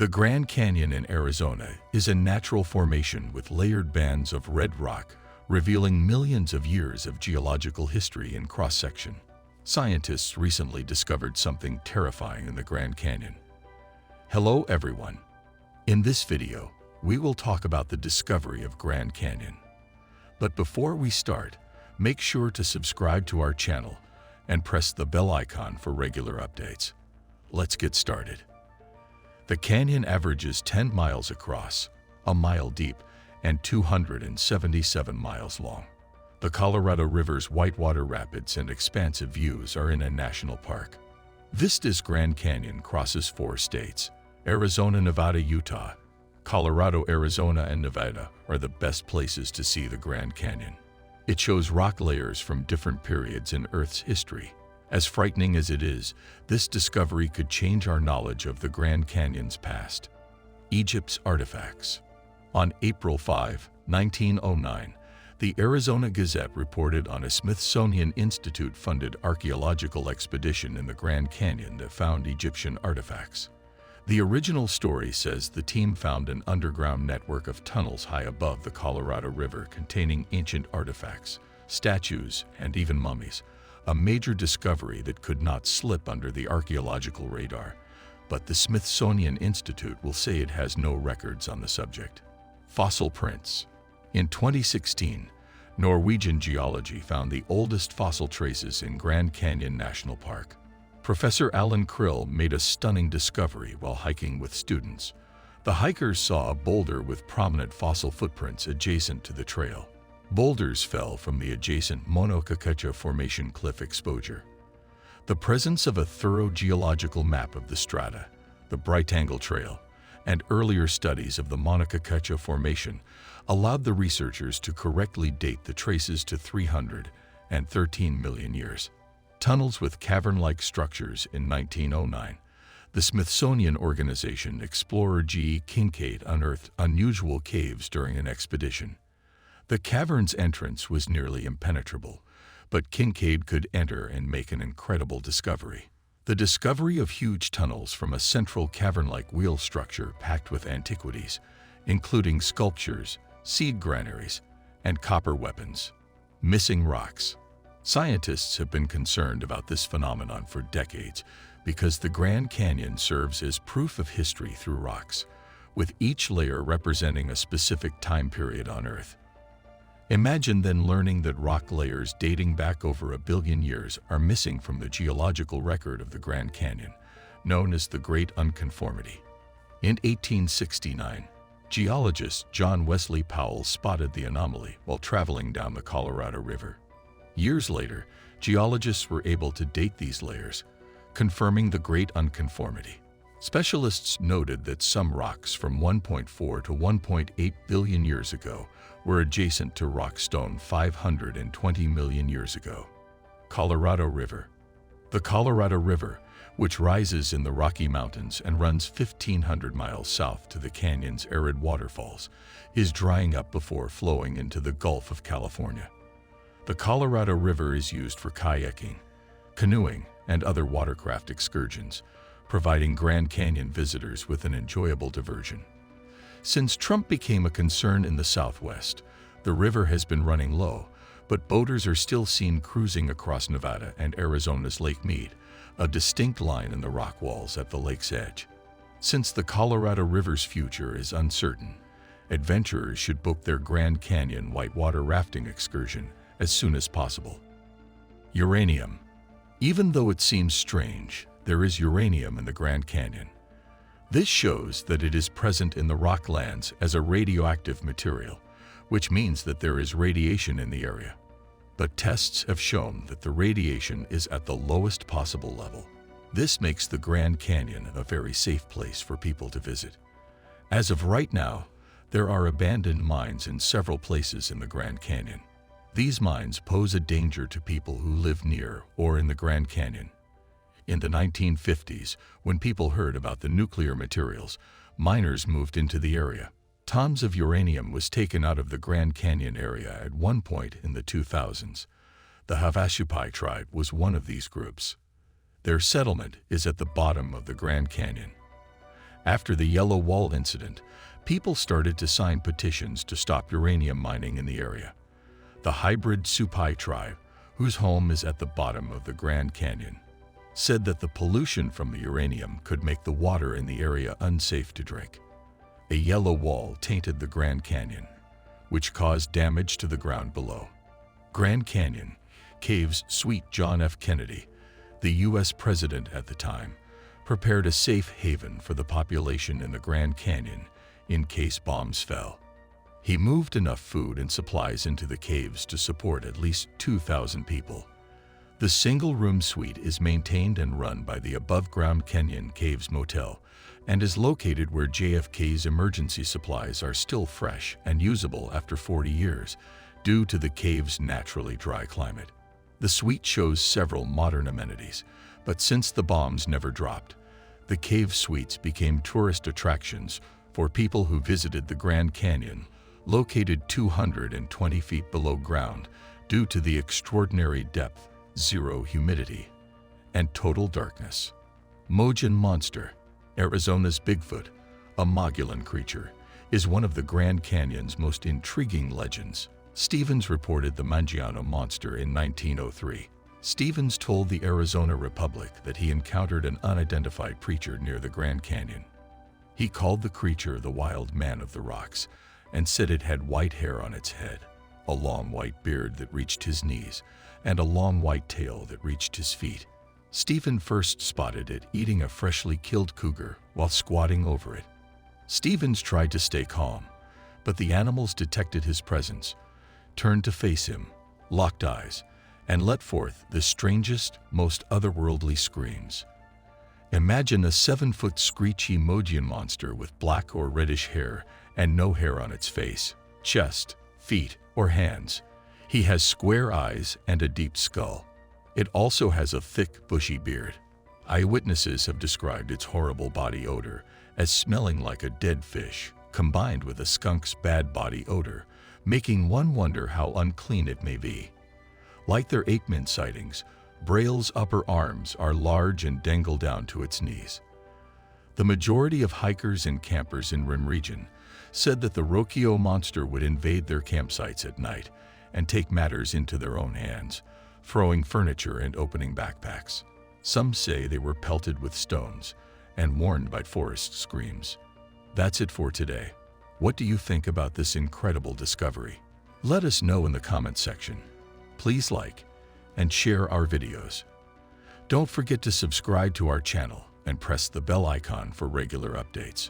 The Grand Canyon in Arizona is a natural formation with layered bands of red rock, revealing millions of years of geological history in cross-section. Scientists recently discovered something terrifying in the Grand Canyon. Hello everyone. In this video, we will talk about the discovery of Grand Canyon. But before we start, make sure to subscribe to our channel and press the bell icon for regular updates. Let's get started. The canyon averages 10 miles across, a mile deep, and 277 miles long. The Colorado River's whitewater rapids and expansive views are in a national park. Vista's Grand Canyon crosses 4 states: Arizona, Nevada, Utah. Colorado, Arizona, and Nevada are the best places to see the Grand Canyon. It shows rock layers from different periods in Earth's history. As frightening as it is, this discovery could change our knowledge of the Grand Canyon's past. Egypt's artifacts. On April 5, 1909, the Arizona Gazette reported on a Smithsonian Institute-funded archaeological expedition in the Grand Canyon that found Egyptian artifacts. The original story says the team found an underground network of tunnels high above the Colorado River containing ancient artifacts, statues, and even mummies, a major discovery that could not slip under the archaeological radar. But the Smithsonian Institute will say it has no records on the subject. Fossil prints. In 2016, Norwegian geology found the oldest fossil traces in Grand Canyon National Park. Professor Alan Krill made a stunning discovery while hiking with students. The hikers saw a boulder with prominent fossil footprints adjacent to the trail. Boulders fell from the adjacent Moja Formation cliff exposure. The presence of a thorough geological map of the strata, the Bright Angle Trail, and earlier studies of the Moja Formation allowed the researchers to correctly date the traces to 313 million years. Tunnels with cavern-like structures in 1909. The Smithsonian Organization explorer G. Kincaid unearthed unusual caves during an expedition. The cavern's entrance was nearly impenetrable, but Kincaid could enter and make an incredible discovery. The discovery of huge tunnels from a central cavern-like wheel structure packed with antiquities, including sculptures, seed granaries, and copper weapons. Missing rocks. Scientists have been concerned about this phenomenon for decades because the Grand Canyon serves as proof of history through rocks, with each layer representing a specific time period on Earth. Imagine then learning that rock layers dating back over 1 billion years are missing from the geological record of the Grand Canyon, known as the Great Unconformity. In 1869, geologist John Wesley Powell spotted the anomaly while traveling down the Colorado River. Years later, geologists were able to date these layers, confirming the Great Unconformity. Specialists noted that some rocks from 1.4 to 1.8 billion years ago were adjacent to rockstone 520 million years ago. Colorado River. The Colorado River, which rises in the Rocky Mountains and runs 1,500 miles south to the canyon's arid waterfalls, is drying up before flowing into the Gulf of California. The Colorado River is used for kayaking, canoeing, and other watercraft excursions, providing Grand Canyon visitors with an enjoyable diversion. Since Trump became a concern in the Southwest, the river has been running low, but boaters are still seen cruising across Nevada and Arizona's Lake Mead, a distinct line in the rock walls at the lake's edge. Since the Colorado River's future is uncertain, adventurers should book their Grand Canyon whitewater rafting excursion as soon as possible. Uranium. Even though it seems strange, there is uranium in the Grand Canyon. This shows that it is present in the rocklands as a radioactive material, which means that there is radiation in the area. But tests have shown that the radiation is at the lowest possible level. This makes the Grand Canyon a very safe place for people to visit. As of right now, there are abandoned mines in several places in the Grand Canyon. These mines pose a danger to people who live near or in the Grand Canyon. In the 1950s, when people heard about the nuclear materials, miners moved into the area. Tons of uranium was taken out of the Grand Canyon area at one point in the 2000s. The Havasupai tribe was one of these groups. Their settlement is at the bottom of the Grand Canyon. After the Yellow Wall incident, people started to sign petitions to stop uranium mining in the area. The hybrid Supai tribe, whose home is at the bottom of the Grand Canyon, said that the pollution from the uranium could make the water in the area unsafe to drink. A yellow wall tainted the Grand Canyon, which caused damage to the ground below. Grand Canyon caves. Sweet John F. Kennedy, the U.S. president at the time, prepared a safe haven for the population in the Grand Canyon in case bombs fell. He moved enough food and supplies into the caves to support at least 2,000 people. The single-room suite is maintained and run by the above-ground Canyon Caves Motel and is located where JFK's emergency supplies are still fresh and usable after 40 years due to the cave's naturally dry climate. The suite shows several modern amenities, but since the bombs never dropped, the cave suites became tourist attractions for people who visited the Grand Canyon, located 220 feet below ground due to the extraordinary depth, zero humidity, and total darkness. Mojan monster, Arizona's Bigfoot, a Mogollon creature, is one of the Grand Canyon's most intriguing legends. Stevens reported the Mangiano monster in 1903. Stevens told the Arizona Republic that he encountered an unidentified creature near the Grand Canyon. He called the creature the Wild Man of the Rocks and said it had white hair on its head, a long white beard that reached his knees, and a long white tail that reached his feet. Stevens first spotted it eating a freshly killed cougar while squatting over it. Stevens tried to stay calm, but the animals detected his presence, turned to face him, locked eyes, and let forth the strangest, most otherworldly screams. Imagine a 7-foot screechy Mojan monster with black or reddish hair and no hair on its face, chest, feet, or hands. He has square eyes and a deep skull. It also has a thick, bushy beard. Eyewitnesses have described its horrible body odor as smelling like a dead fish, combined with a skunk's bad body odor, making one wonder how unclean it may be. Like their Aikman sightings, Braille's upper arms are large and dangle down to its knees. The majority of hikers and campers in Rim region said that the Rokio monster would invade their campsites at night and take matters into their own hands, throwing furniture and opening backpacks. Some say they were pelted with stones and warned by forest screams. That's it for today. What do you think about this incredible discovery? Let us know in the comment section. Please like and share our videos. Don't forget to subscribe to our channel and press the bell icon for regular updates.